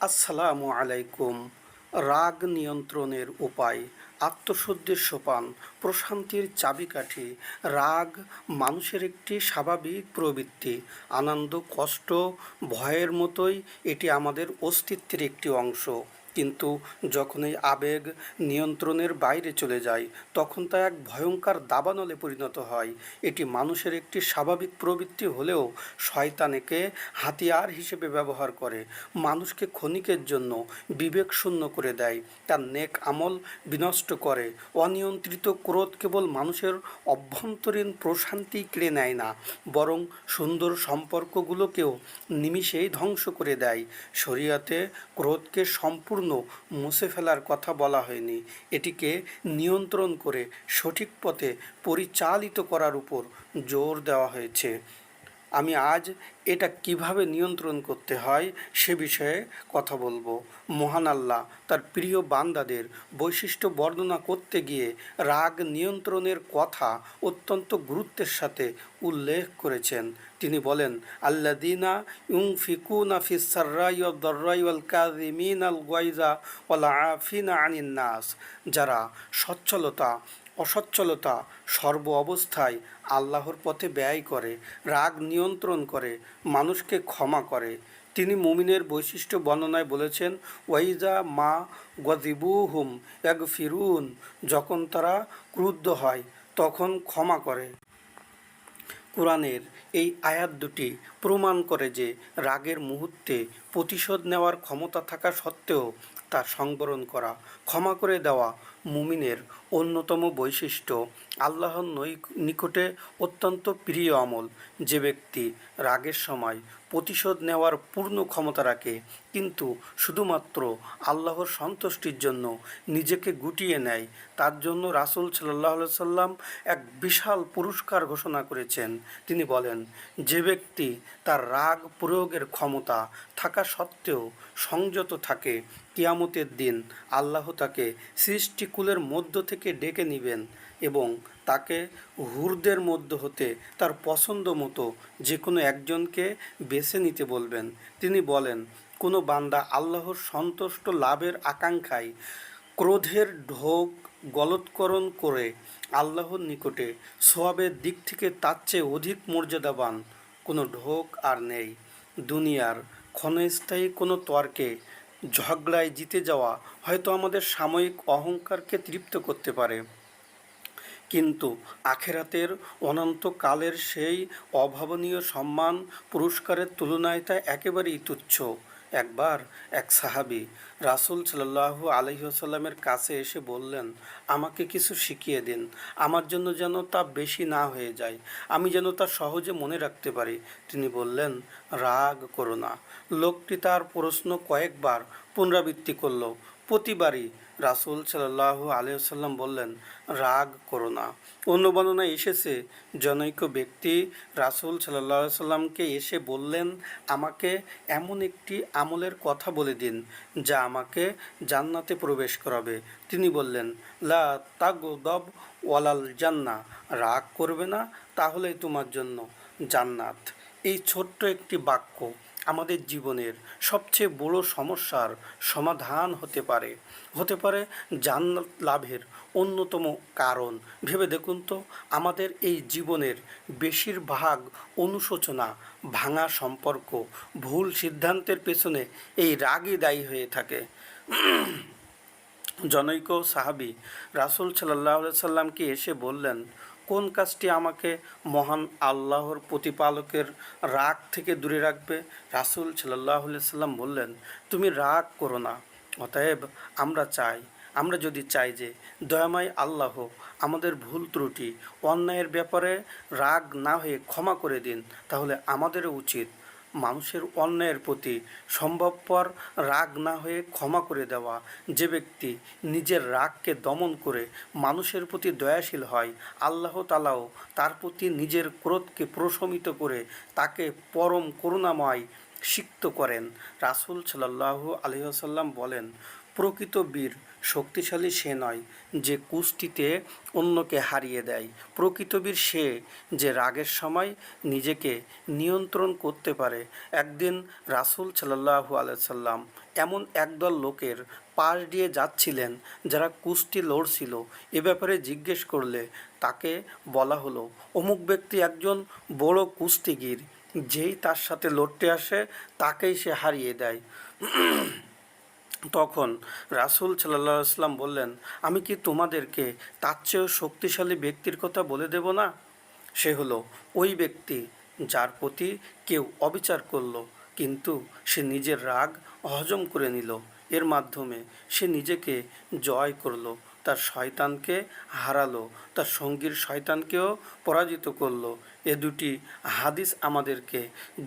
আসসালামু আলাইকুম। রাগ নিয়ন্ত্রণের উপায়, আত্মশুদ্ধির সোপান, প্রশান্তির চাবিকাঠি। রাগ মানুষের একটি স্বাভাবিক প্রবৃত্তি। আনন্দ, কষ্ট, ভয়ের মতোই এটি আমাদের অস্তিত্বের একটি অংশ। কিন্তু যখন এই আবেগ নিয়ন্ত্রণের বাইরে চলে যায়, তখন তা এক ভয়ঙ্কর দাবানলে পরিণত হয়। এটি মানুষের একটি স্বাভাবিক প্রবৃত্তি হলেও শয়তান একে হাতিয়ার হিসেবে ব্যবহার করে, মানুষকে ক্ষণিকের জন্য বিবেক শূন্য করে দেয়, তার নেক আমল বিনষ্ট করে। অনিয়ন্ত্রিত ক্রোধ কেবল মানুষের অভ্যন্তরীণ প্রশান্তি কেড়ে নেয় না, বরং সুন্দর সম্পর্কগুলোকেও নিমিষেই ধ্বংস করে দেয়। শরীয়তে ক্রোধকে সম্পূর্ণ মুছে ফেলার কথা বলা হয়নি, এটিকে নিয়ন্ত্রণ করে সঠিক পথে পরিচালিত করার উপর জোর দেওয়া হয়েছে। আমি আজ এটা কিভাবে নিয়ন্ত্রণ করতে হয় সে বিষয়ে কথা বলবো। মহান আল্লাহ তার প্রিয় বান্দাদের বৈশিষ্ট্য বর্ণনা করতে গিয়ে রাগ নিয়ন্ত্রণের কথা অত্যন্ত গুরুত্বের সাথে উল্লেখ করেছেন। তিনি বলেন, আল্লাযীনা ইউনফিকুনা ফিস সাররাই ওয়াদ দাররাই ওয়াল কাযিমিনাল গায়যা ওয়াল আফিনা আনিন নাস। যারা সচ্ছলতা অসচ্ছলতা সর্ব অবস্থায় আল্লাহর পথে ব্যয় করে, রাগ নিয়ন্ত্রণ করে, মানুষকে ক্ষমা করে। তিনি মুমিনের বৈশিষ্ট্য বর্ণনায় বলেছেন, ওয়াইজা মা গযিবুহুম ইয়াগফিরুন। যখন তারা ক্রুদ্ধ হয় তখন ক্ষমা করে। কোরআনের এই আয়াত দুটি প্রমাণ করে যে রাগের মুহূর্তে প্রতিশোধ নেওয়ার ক্ষমতা থাকা সত্ত্বেও তা সংবরণ করা, ক্ষমা করে দেওয়া মুমিনের অন্যতম বৈশিষ্ট্য। আল্লাহর নিকটে অত্যন্ত প্রিয় আমল। যে ব্যক্তি রাগের সময় প্রতিশোধ নেওয়ার পূর্ণ ক্ষমতা রাখে, কিন্তু শুধুমাত্র আল্লাহর সন্তুষ্টির জন্য নিজেকে গুটিয়ে নেয়, তার জন্য রাসূল সাল্লাল্লাহু আলাইহি সাল্লাম এক বিশাল পুরস্কার ঘোষণা করেছেন। তিনি বলেন, যে ব্যক্তি তার রাগ প্রয়োগের ক্ষমতা থাকা সত্ত্বেও সংযত থাকে, কিয়ামতের দিন আল্লাহ তাকে সৃষ্টিকুলের মধ্য থেকে ডেকে নেবেন এবং তাকে হুরদের মধ্য হতে তার পছন্দ মতো যে কোনো একজনকে বেছে নিতে বলবেন। তিনি বলেন, কোনো বান্দা আল্লাহর সন্তুষ্ট লাভের আকাঙ্ক্ষায় ক্রোধের ঢোক গলৎকরণ করে আল্লাহর নিকটে সওয়াবের দিক থেকে তার চেয়ে অধিক মর্যাদাবান কোনো ঢোক আর নেই। দুনিয়ার ক্ষণস্থায়ী কোনো তর্কে ঝগড়ায় জিতে যাওয়া হয়তো আমাদের সাময়িক অহংকারকে তৃপ্ত করতে পারে, কিন্তু আখেরাতের অনন্তকালের সেই অভাবনীয় সম্মান পুরস্কারের তুলনায় তা একেবারেই তুচ্ছ। একবার এক সাহাবী রাসূল সাল্লাল্লাহু আলাইহি ওয়াসাল্লামের কাছে এসে বললেন, আমাকে কিছু শিখিয়ে দিন, আমার জন্য যেন তা বেশি না হয়ে যায়, আমি যেন তা সহজে মনে রাখতে পারি। তিনি বললেন, রাগ করো না। লোকটি তার প্রশ্ন কয়েকবার পুনরাবৃত্তি করল। প্রতিবারই রাসূল সাল্লাল্লাহু আলাইহি ওয়াসাল্লাম বললেন, রাগ করো না। অন্য বর্ণনায় এসেছে, জনৈক ব্যক্তি রাসূল সাল্লাল্লাহু আলাইহি ওয়াসাল্লামকে এসে বললেন, আমাকে এমন একটি আমলের কথা বলে দিন যা আমাকে জান্নাতে প্রবেশ করাবে। তিনি বললেন, লা তাগদাব ওয়ালাল জান্নাহ। রাগ করবে না, তাহলেই তোমার জন্য জান্নাত। এই ছোট্ট একটি বাক্য আমাদের জীবনের সবচেয়ে বড় সমস্যার সমাধান হতে পারে জান্নাত লাভের অন্যতম কারণ। ভেবে দেখুন তো, আমাদের এই জীবনের বেশিরভাগ অনুশোচনা, ভাঙা সম্পর্ক, ভুল সিদ্ধান্তের পেছনে এই রাগই দায়ী হয়ে থাকে। জনৈক সাহাবী রাসূল সাল্লাল্লাহু আলাইহি সাল্লামকে এসে বললেন, কোন কাজটি আমাকে মহান আল্লাহর প্রতিপালকের রাগ থেকে দূরে রাখবে? রাসূল সাল্লাল্লাহু আলাইহি সাল্লাম বললেন, তুমি রাগ করো না। অতএব আমরা যদি চাই যে দয়াময় আল্লাহ আমাদের ভুল ত্রুটি অন্যায়ের ব্যাপারে রাগ না হয়ে ক্ষমা করে দিন, তাহলে আমাদেরও উচিত মানুষের অন্যায়ের প্রতি সম্ভবপর রাগ না হয়ে ক্ষমা করে দেওয়া। যে ব্যক্তি নিজের রাগকে দমন করে মানুষের প্রতি দয়াশীল হয়, আল্লাহ তাআলাও তার প্রতি নিজের ক্রোধকে প্রশমিত করে তাকে পরম করুণাময় সিক্ত করেন। রাসূল সাল্লাল্লাহু আলাইহি ওয়াসাল্লাম বলেন, প্রকৃত বীর শক্তিশালী সে নয় যে কুস্তিতে অন্যকে হারিয়ে দেয়, প্রকৃত বীর সে যে রাগের সময় নিজেকে নিয়ন্ত্রণ করতে পারে। একদিন রাসূল সাল্লাল্লাহু আলাইহি সাল্লাম এমন একদল লোকের পাশ দিয়ে যাচ্ছিলেন যারা কুস্তি লড়ছিল। এ ব্যাপারে জিজ্ঞেস করলে তাকে বলা হলো, অমুক ব্যক্তি একজন বড় কুস্তিগীর, যেই তার সাথে লড়তে আসে তাকেই সে হারিয়ে দেয়। তখন রাসূল সাল্লাল্লাহু আলাইহি ওয়াসাল্লাম বললেন, আমি কি তোমাদেরকে তার চেয়েও শক্তিশালী ব্যক্তির কথা বলে দেব না? সে হলো ওই ব্যক্তি যার প্রতি কেউ অবিচার করল, কিন্তু সে নিজের রাগ হজম করে নিল। এর মাধ্যমে সে নিজেকে জয় করল, তার শয়তানকে হারালো, তার সঙ্গীর শয়তানকেও পরাজিত করল। এ দুটি হাদিস আমাদেরকে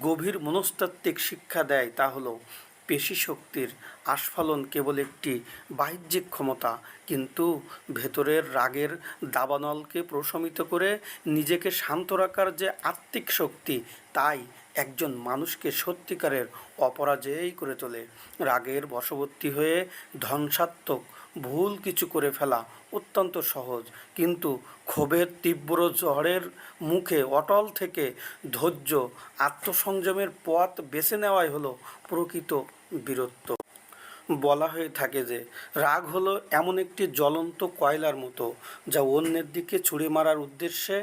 গভীর মনস্তাত্ত্বিক শিক্ষা দেয়। তা হলো, পেশি শক্তির আস্ফালন কেবল একটি বাহ্যিক ক্ষমতা, কিন্তু ভেতরের রাগের দাবানলকে প্রশমিত করে নিজেকে শান্ত রাখার যে আত্মিক শক্তি, তাই একজন মানুষকে সত্যিকারের অপরাজেয় করে তোলে। রাগের বশবর্তী হয়ে ধ্বংসাত্মক ভুল কিছু করে ফেলা অত্যন্ত সহজ, কিন্তু ক্ষোভের তীব্র ঝড়ের মুখে অটল থেকে ধৈর্য, আত্মসংযমের পথ বেছে নেওয়াই হলো প্রকৃত বীরত্ব। বলা হয়ে থাকে যে রাগ হলো এমন একটি জ্বলন্ত কয়লার মতো, যা অন্যের দিকে ছুঁড়ে মারার উদ্দেশ্যে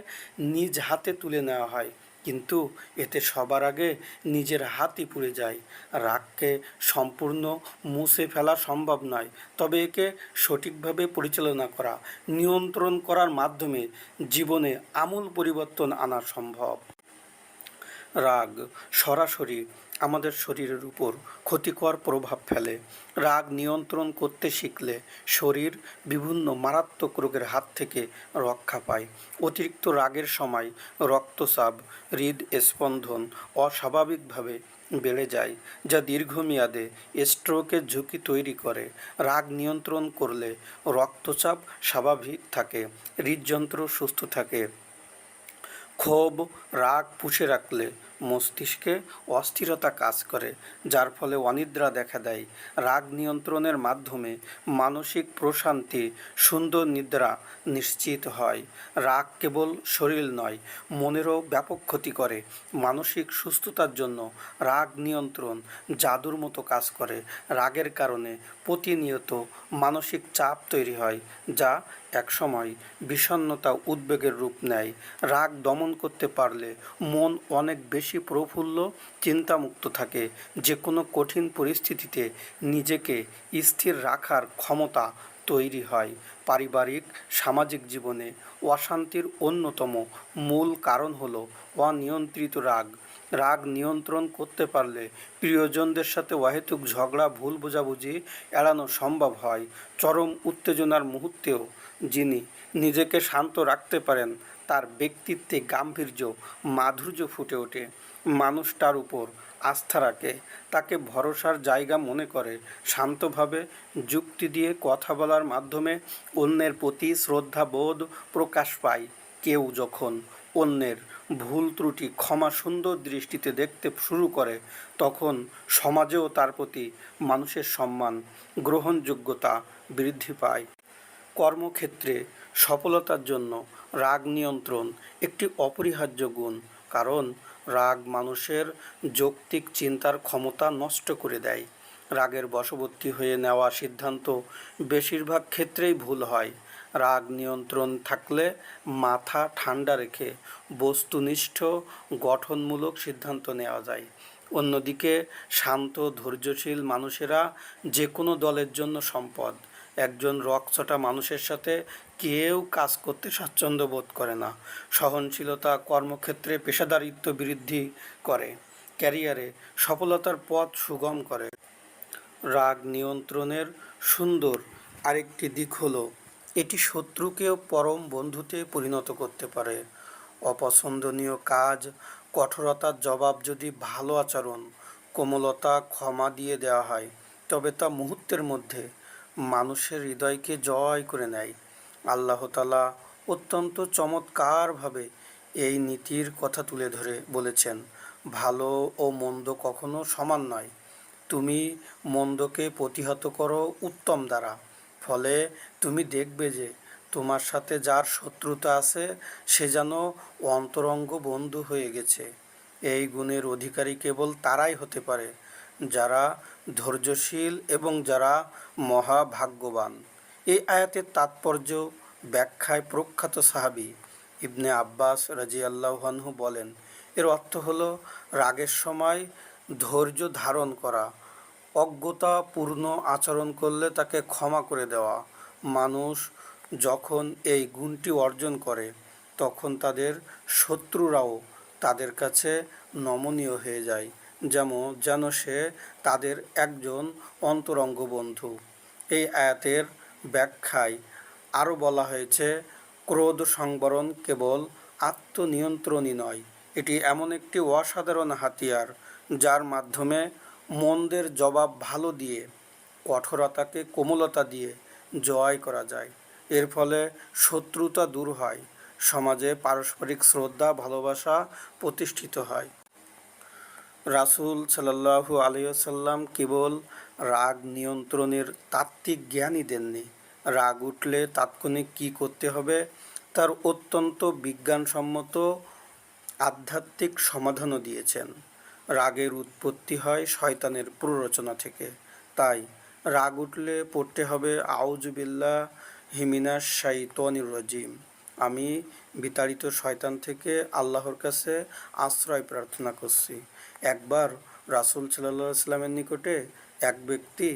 নিজ হাতে তুলে নেওয়া হয়, কিন্তু এতে সবার আগে নিজের হাতই পুড়ে যায়। রাগকে সম্পূর্ণ মুছে ফেলা সম্ভব নয়, তবে একে সঠিকভাবে পরিচালনা করা, নিয়ন্ত্রণ করার মাধ্যমে জীবনে আমূল পরিবর্তন আনা সম্ভব। রাগ সরাসরি আমাদের শরীরের উপর ক্ষতিকর প্রভাব ফেলে। রাগ নিয়ন্ত্রণ করতে শিখলে শরীর বিভিন্ন মারাত্মক রোগের হাত থেকে রক্ষা পায়। অতিরিক্ত রাগের সময় রক্তচাপ, হৃদস্পন্দন অস্বাভাবিকভাবে বেড়ে যায়, যা দীর্ঘমেয়াদে স্ট্রোকের ঝুঁকি তৈরি করে। রাগ নিয়ন্ত্রণ করলে রক্তচাপ স্বাভাবিক থাকে, হৃদযন্ত্র সুস্থ থাকে। ক্ষোভ, রাগ পুষে রাখলে মস্তিষ্কে অস্থিরতা কাজ করে, যার ফলে অনিদ্রা দেখা দেয়। রাগ নিয়ন্ত্রণের মাধ্যমে মানসিক প্রশান্তি, সুন্দর নিদ্রা নিশ্চিত হয়। রাগ কেবল শরীর নয়, মনেরও ব্যাপক ক্ষতি করে। মানসিক সুস্থতার জন্য রাগ নিয়ন্ত্রণ জাদুর মতো কাজ করে। রাগের কারণে প্রতিনিয়ত মানসিক চাপ তৈরি হয়, যা একসময় বিষণ্ণতা, উদ্বেগের রূপ নেয়। রাগ দমন করতে পারলে মন অনেক বেশি প্রফুল্ল, চিন্তামুক্ত থাকে। যে কোনো কঠিন পরিস্থিতিতে নিজেকে স্থির রাখার ক্ষমতা তৈরি হয়। পারিবারিক, সামাজিক জীবনে অশান্তির অন্যতম মূল কারণ হলো অনিয়ন্ত্রিত রাগ। রাগ নিয়ন্ত্রণ করতে পারলে প্রিয়জনদের সাথে অহেতুক ঝগড়া, ভুল বোঝাবুঝি এড়ানো সম্ভব হয়। চরম উত্তেজনার মুহূর্তেও যিনি নিজেকে শান্ত রাখতে পারেন, তার ব্যক্তিত্বে গাম্ভীর্য, মাধুর্য ফুটে ওঠে। মানুষ তার উপর আস্থা রাখে, তাকে ভরসার জায়গা মনে করে। শান্তভাবে যুক্তি দিয়ে কথা বলার মাধ্যমে অন্যের প্রতি শ্রদ্ধাবোধ প্রকাশ পায়। কেউ যখন অন্যের ভুল ত্রুটি ক্ষমা সুন্দর দৃষ্টিতে দেখতে শুরু করে, তখন সমাজেও তার প্রতি মানুষের সম্মান, গ্রহণযোগ্যতা বৃদ্ধি পায়। কর্মক্ষেত্রে সফলতার জন্য রাগ নিয়ন্ত্রণ একটি অপরিহার্য গুণ, কারণ রাগ মানুষের যৌক্তিক চিন্তার ক্ষমতা নষ্ট করে দেয়। রাগের বশবর্তী হয়ে নেওয়া সিদ্ধান্ত বেশিরভাগ ক্ষেত্রেই ভুল হয়। রাগ নিয়ন্ত্রণ থাকলে মাথা ঠান্ডা রেখে বস্তুনিষ্ঠ, গঠনমূলক সিদ্ধান্ত নেওয়া যায়। অন্যদিকে শান্ত, ধৈর্যশীল মানুষেরা যে কোনো দলের জন্য সম্পদ। একজন রগচটা মানুষের সাথে কেউ কাজ করতে স্বাচ্ছন্দ্য বোধ করে না। সহনশীলতা কর্মক্ষেত্রে পেশাদারিত্ব বৃদ্ধি করে, ক্যারিয়ারে সফলতার পথ সুগম করে। রাগ নিয়ন্ত্রণের সুন্দর আরেকটি দিক হলো, এটি শত্রুকেও পরম বন্ধুতে পরিণত করতে পারে। অপছন্দনীয় কাজ, কঠোরতার জবাব যদি ভালো আচরণ, কোমলতা, ক্ষমা দিয়ে দেওয়া হয়, তবে তা মুহূর্তের মধ্যে মানুষের হৃদয়কে জয় করে নেয়। আল্লাহ তাআলা অত্যন্ত চমৎকারভাবে এই নীতির কথা তুলে ধরে বলেছেন, ভালো ও মন্দ কখনো সমান নয়। তুমি মন্দকে প্রতিহত করো উত্তম দ্বারা, ফলে তুমি দেখবে যে তোমার সাথে যার শত্রুতা আছে সে যেন অন্তরঙ্গ বন্ধু হয়ে গেছে। এই গুণের অধিকারী কেবল তারাই হতে পারে যারা ধৈর্যশীল এবং যারা মহাভাগ্যবান। এই আয়াতের তাৎপর্য ব্যাখ্যায় প্রখ্যাত সাহাবী ইবনে আব্বাস রাদিয়াল্লাহু আনহু বলেন, এর অর্থ হলো রাগের সময় ধৈর্য ধারণ করা, অজ্ঞতাপূর্ণ আচরণ করলে তাকে ক্ষমা করে দেওয়া। মানুষ যখন এই গুণটি অর্জন করে তখন তাদের শত্রুরাও তাদের কাছে নমনীয় হয়ে যায়, যেন সে তাদের একজন অন্তরঙ্গ বন্ধু। এই আয়াতের ব্যাখ্যায় আরও বলা হয়েছে, ক্রোধ সংবরণ কেবল আত্মনিয়ন্ত্রণই নয়, এটি এমন একটি অসাধারণ হাতিয়ার যার মাধ্যমে মন্দের জবাব ভালো দিয়ে, কঠোরতাকে কোমলতা দিয়ে জয় করা যায়। এর ফলে শত্রুতা দূর হয়, সমাজে পারস্পরিক শ্রদ্ধা ভালোবাসা প্রতিষ্ঠিত হয়। রাসূল সাল্লাল্লাহু আলাইহি ওয়াসাল্লাম কেবল রাগ নিয়ন্ত্রণের তাত্ত্বিক জ্ঞানই দেননি, রাগ উঠলে তাৎক্ষণিক কী করতে হবে তার অত্যন্ত বিজ্ঞানসম্মত আধ্যাত্মিক সমাধানও দিয়েছেন। রাগের উৎপত্তি হয় শয়তানের প্ররোচনা থেকে, তাই রাগ উঠলে পড়তে হবে আউযু বিল্লাহি মিনাশ শাইতানির রাজিম, আমি বিতাড়িত শয়তান থেকে আল্লাহর কাছে আশ্রয় প্রার্থনা করছি। একবার রাসূল সাল্লাল্লাহু আলাইহি ওয়াসাল্লামের নিকটে এক ব্যক্তি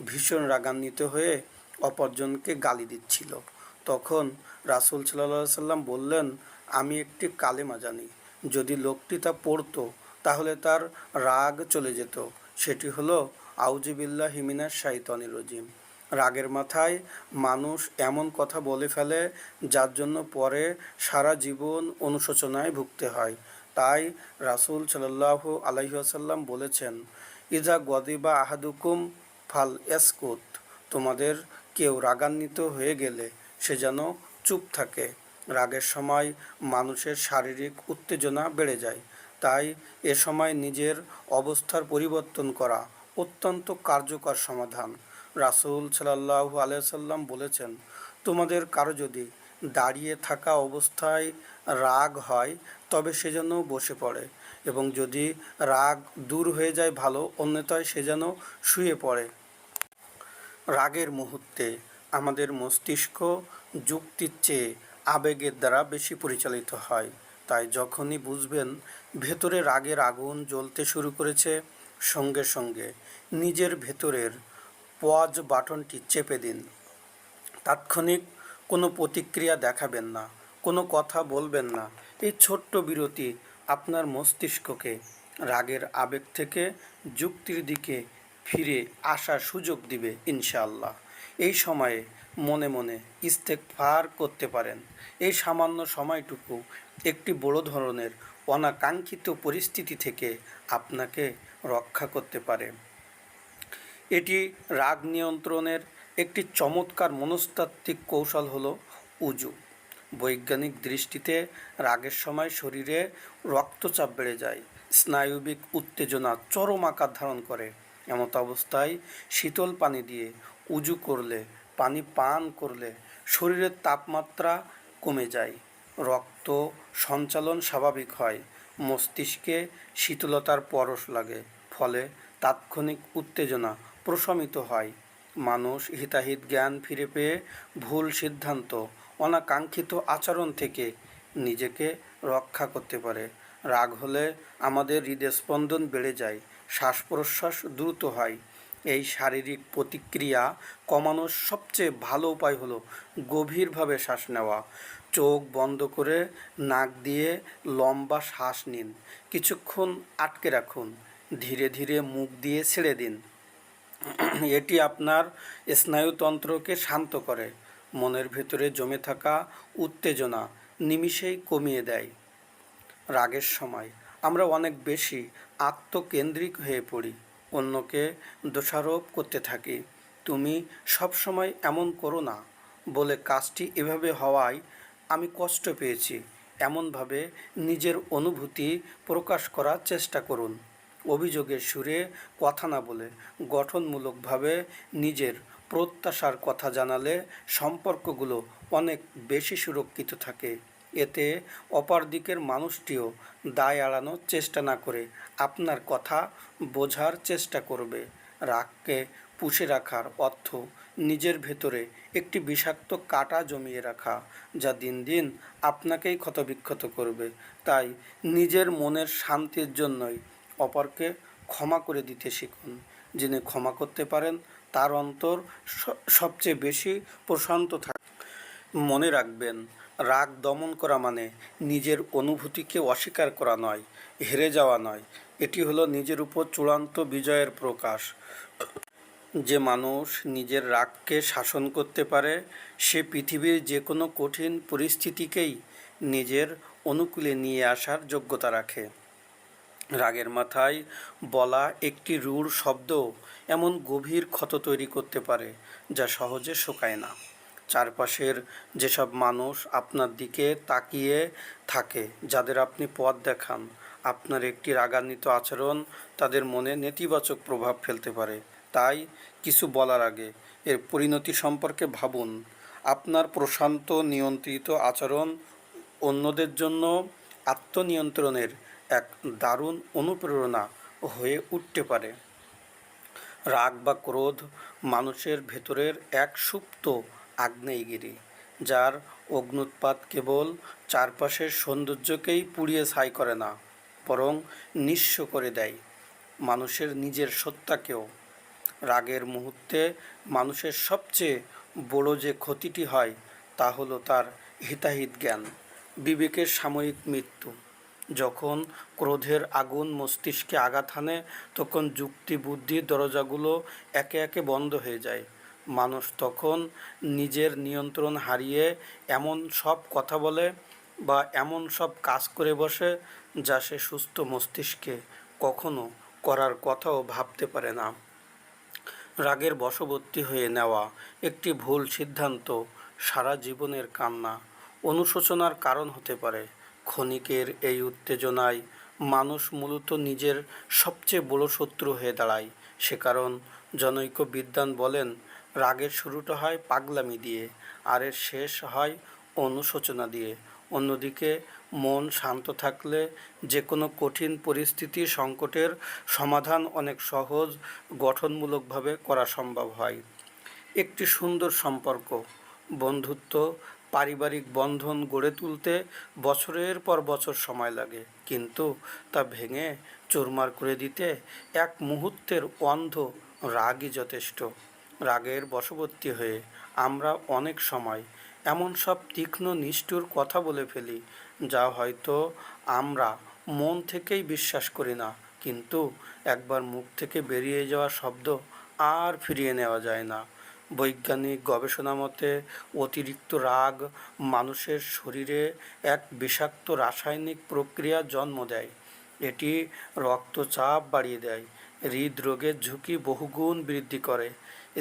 ভীষণ রাগান্বিত হয়ে অপরজনকে গালি দিচ্ছিল। তখন রাসূল সাল্লাল্লাহু আলাইহি ওয়াসাল্লাম বললেন, আমি একটি কালেমা জানি, যদি লোকটি তা পড়তো তাহলে তার রাগ চলে যেত। সেটি হলো আউযু বিল্লাহি মিনাশ শাইতানির রাজিম। রাগের মাথায় মানুষ এমন কথা বলে ফেলে যার জন্য পরে সারা জীবন অনুশোচনায় ভুগতে হয়। তাই রাসূল সাল্লাল্লাহু আলাইহি ওয়াসাল্লাম বলেছেন, ইযা গদিবা আহাদুকুম ফাল ইয়াসকুত, তোমাদের কেউ রাগান্বিত হয়ে গেলে সে যেন চুপ থাকে। রাগের সময় মানুষের শারীরিক উত্তেজনা বেড়ে যায়, তাই এ সময় নিজের অবস্থার পরিবর্তন করা অত্যন্ত কার্যকর সমাধান। রাসূল সাল্লাল্লাহু আলাইহি ওয়াসাল্লাম বলেছেন, তোমাদের কারো যদি দাঁড়িয়ে থাকা অবস্থায় রাগ হয় তবে সে যেন বসে পড়ে, এবং যদি রাগ দূর হয়ে যায় ভালো, অন্যথায় সে যেন শুয়ে পড়ে। রাগের মুহূর্তে আমাদের মস্তিষ্ক যুক্তির চেয়ে আবেগের দ্বারা বেশি পরিচালিত হয়। তাই যখনই বুঝবেন ভেতরে রাগের আগুন জ্বলতে শুরু করেছে, সঙ্গে সঙ্গে নিজের ভেতরের পজ বাটনটি চেপে দিন। তাৎক্ষণিক কোনো প্রতিক্রিয়া দেখাবেন না, কোনো কথা বলবেন না। এই ছোট্ট বিরতি আপনার মস্তিষ্ককে রাগের আবেগ থেকে যুক্তির দিকে ফিরে আসার সুযোগ দিবে ইনশাআল্লাহ। এই সময়ে মনে মনে ইস্তেগফার করতে পারেন। এই সামান্য সময়টুকু একটি বড় ধরনের অনাকাঙ্ক্ষিত পরিস্থিতি থেকে আপনাকে রক্ষা করতে পারে। এটি রাগ নিয়ন্ত্রণের একটি চমৎকার মনস্তাত্ত্বিক কৌশল হলো উজু। বৈজ্ঞানিক দৃষ্টিতে রাগের সময় শরীরে রক্তচাপ বেড়ে যায়, স্নায়বিক উত্তেজনা চরম আকার ধারণ করে। এমত অবস্থায় শীতল পানি দিয়ে উজু করলে, পানি পান করলে শরীরের তাপমাত্রা কমে যায়, রক্ত সঞ্চালন স্বাভাবিক হয়, মস্তিষ্কে শীতলতার পরশ লাগে, ফলে তাৎক্ষণিক উত্তেজনা প্রশমিত হয়। মানুষ হিতাহিত জ্ঞান ফিরে পেয়ে ভুল সিদ্ধান্ত, অনাকাঙ্ক্ষিত আচরণ থেকে নিজেকে রক্ষা করতে পারে। রাগ হলে আমাদের হৃদস্পন্দন বেড়ে যায়, শ্বাস প্রশ্বাস দ্রুত হয়। এই শারীরিক প্রতিক্রিয়া কমানোর সবচেয়ে ভালো উপায় হলো গভীরভাবে শ্বাস নেওয়া। চোখ বন্ধ করে নাক দিয়ে লম্বা শ্বাস নিন, কিছুক্ষণ আটকে রাখুন, ধীরে ধীরে মুখ দিয়ে ছেড়ে দিন। এটি আপনার স্নায়ুতন্ত্রকে শান্ত করে, মনের ভেতরে জমে থাকা উত্তেজনা নিমিষেই কমিয়ে দেয়। রাগের সময় আমরা অনেক বেশি আত্মকেন্দ্রিক হয়ে পড়ি, অন্যকে দোষারোপ করতে থাকি। তুমি সবসময় এমন করো না বলে কাজটি এভাবে হওয়ায় আমি কষ্ট পেয়েছি, এমনভাবে নিজের অনুভূতি প্রকাশ করার চেষ্টা করুন। অভিযোগের সুরে কথা না বলে গঠনমূলকভাবে নিজের প্রত্যাশার কথা জানালে সম্পর্কগুলো অনেক বেশি সুরক্ষিত থাকে। এতে অপর দিকের মানুষটিও দায় এড়ানোর চেষ্টা না করে আপনার কথা বোঝার চেষ্টা করবে। রাগকে পুষে রাখার অর্থ নিজের ভেতরে একটি বিষাক্ত কাঁটা জমিয়ে রাখা, যা দিন দিন আপনাকেই ক্ষতবিক্ষত করবে। তাই নিজের মনের শান্তির জন্যই অপরকে ক্ষমা করে দিতে শিখুন। যিনি ক্ষমা করতে পারেন তার অন্তর সবচেয়ে বেশি প্রশান্ত থাকে। মনে রাখবেন, রাগ দমন করা মানে নিজের অনুভূতিকে অস্বীকার করা নয়, হেরে যাওয়া নয়। এটি হলো নিজের উপর চূড়ান্ত বিজয়ের প্রকাশ। যে মানুষ নিজের রাগকে শাসন করতে পারে, সে পৃথিবীর যে কোনো কঠিন পরিস্থিতিকেই নিজের অনুকূলে নিয়ে আসার যোগ্যতা রাখে। রাগের মাথায় বলা একটি রূঢ় শব্দ এমন গভীর ক্ষত তৈরি করতে পারে যা সহজে শুকায় না। চারপাশের যেসব মানুষ আপনার দিকে তাকিয়ে থাকে, যাদের আপনি পথ দেখান, আপনার একটি রাগান্বিত আচরণ তাদের মনে নেতিবাচক প্রভাব ফেলতে পারে। তাই কিছু বলার আগে এর পরিণতি সম্পর্কে ভাবুন। আপনার প্রশান্ত নিয়ন্ত্রিত আচরণ অন্যদের জন্য আত্মনিয়ন্ত্রণের এক দারুণ অনুপ্রেরণা হয়ে উঠতে পারে। রাগ বা ক্রোধ মানুষের ভেতরের এক সুপ্ত আগ্নেয়গিরি, যার অগ্ন্যুৎপাত কেবল চারপাশের সৌন্দর্যকেই পুড়িয়ে ছাই করে না, বরং নিঃস্ব করে দেয় মানুষের নিজের সত্তাকেও। রাগের মুহূর্তে মানুষের সবচেয়ে বড় যে ক্ষতিটি হয় তা হলো তার হিতাহিত জ্ঞান, বিবেকের সাময়িক মৃত্যু। যখন ক্রোধের আগুন মস্তিষ্কে আঘাত হানে, তখন যুক্তি বুদ্ধির দরজাগুলো একে একে বন্ধ হয়ে যায়। মানুষ তখন নিজের নিয়ন্ত্রণ হারিয়ে এমন সব কথা বলে বা এমন সব কাজ করে বসে যা সে সুস্থ মস্তিষ্কে কখনো করার কথাও ভাবতে পারে না। রাগের বশবর্তী হয়ে নেওয়া একটি ভুল সিদ্ধান্ত সারা জীবনের কান্না, অনুশোচনার কারণ হতে পারে। ক্ষণিকের এই উত্তেজনায় মানুষ মূলত নিজের সবচেয়ে বড় শত্রু হয়ে দাঁড়ায়। সে কারণ জনৈক বিদ্বান বলেন, রাগের শুরুটা হয় পাগলামি দিয়ে, আর এর শেষ হয় অনুশোচনা দিয়ে। অন্যদিকে মন শান্ত থাকলে যে কোনো কঠিন পরিস্থিতি সংকটের সমাধান অনেক সহজ, গঠনমূলকভাবে করা সম্ভব হয়। একটি সুন্দর সম্পর্ক, বন্ধুত্ব, পারিবারিক বন্ধন গড়ে তুলতে বছরের পর বছর সময় লাগে, কিন্তু তা ভেঙে চুরমার করে দিতে এক মুহূর্তের অন্ধ রাগই যথেষ্ট। রাগের বশবর্তী হয়ে আমরা অনেক সময় এমন সব তীক্ষ্ণ নিষ্ঠুর কথা বলে ফেলি যা হয়তো আমরা মন থেকেই বিশ্বাস করি না, কিন্তু একবার মুখ থেকে বেরিয়ে যাওয়া শব্দ আর ফিরিয়ে নেওয়া যায় না। বৈজ্ঞানিক গবেষণা মতে অতিরিক্ত রাগ মানুষের শরীরে এক বিষাক্ত রাসায়নিক প্রক্রিয়া জন্ম দেয়। এটি রক্তচাপ বাড়িয়ে দেয়, হৃদরোগের ঝুঁকি বহুগুণ বৃদ্ধি করে,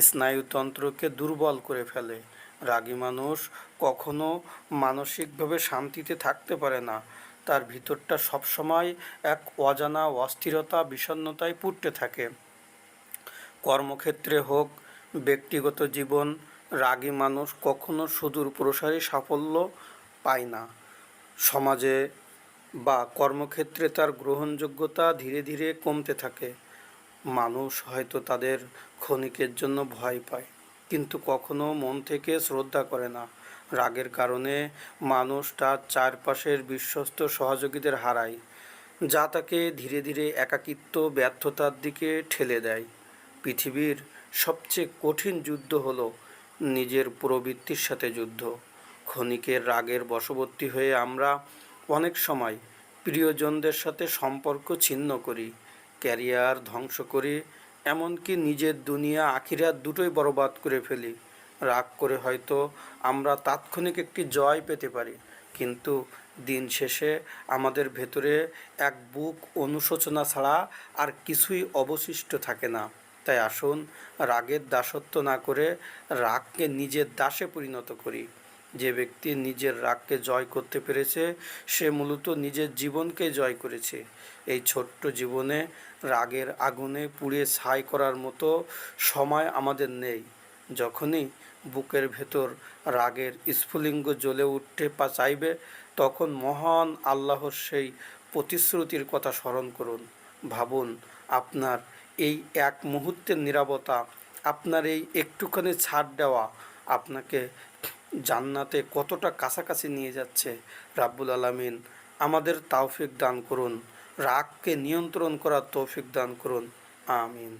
স্নায়ুতন্ত্রকে দুর্বল করে ফেলে। রাগী মানুষ কখনো মানসিকভাবে শান্তিতে থাকতে পারে না। তার ভিতরটা সবসময় এক অজানা অস্থিরতা, বিষণ্ণতায় পুড়তে থাকে। কর্মক্ষেত্রে হোক, ব্যক্তিগত জীবন, রাগী মানুষ কখনো সুদূর প্রসারী সাফল্য পায় না। সমাজে বা কর্মক্ষেত্রে তার গ্রহণযোগ্যতা ধীরে ধীরে কমতে থাকে। মানুষ হয়তো তাদের ক্ষণিকের জন্য ভয় পায়, কিন্তু কখনো মন থেকে শ্রদ্ধা করে না। রাগের কারণে মানুষ তার চারপাশের বিশ্বস্ত সহযোগীদের হারায়, যা তাকে ধীরে ধীরে একাকিত্ব, ব্যর্থতার দিকে ঠেলে দেয়। পৃথিবীর সবচেয়ে কঠিন যুদ্ধ হলো নিজের প্রবৃত্তির সাথে যুদ্ধ। ক্ষণিকের রাগের বশবর্তী হয়ে আমরা অনেক সময় প্রিয়জনদের সাথে সম্পর্ক ছিন্ন করি, ক্যারিয়ার ধ্বংস করি, এমনকি নিজের দুনিয়া আখিরাত দুটোই বরবাদ করে ফেলি। রাগ করে হয়তো আমরা তাৎক্ষণিক একটি জয় পেতে পারি, কিন্তু দিন শেষে আমাদের ভেতরে এক বুক অনুশোচনা ছাড়া আর কিছুই অবশিষ্ট থাকে না। তাই আসুন রাগের দাসত্ব না করে রাগকে নিজের দাসে পরিণত করি। যে ব্যক্তি নিজের রাগকে জয় করতে পেরেছে, সে মূলত নিজের জীবনকে জয় করেছে। এই ছোট্ট জীবনে রাগের আগুনে পুড়িয়ে ছাই করার মতো সময় আমাদের নেই। যখনই বুকের ভেতর রাগের স্ফুলিঙ্গ জ্বলে উঠতে চাইবে, তখন মহান আল্লাহর সেই প্রতিশ্রুতির কথা স্মরণ করুন। ভাবুন, আপনার এই এক মুহূর্তের নীরবতা, আপনার এই একটুখানি ছাড় দেওয়া আপনাকে জান্নাতে কতটা কাছাকাছি নিয়ে যাচ্ছে। রাব্বুল আলামিন আমাদের তৌফিক দান করুন, রাগকে নিয়ন্ত্রণ করার তৌফিক দান করুন। আমিন।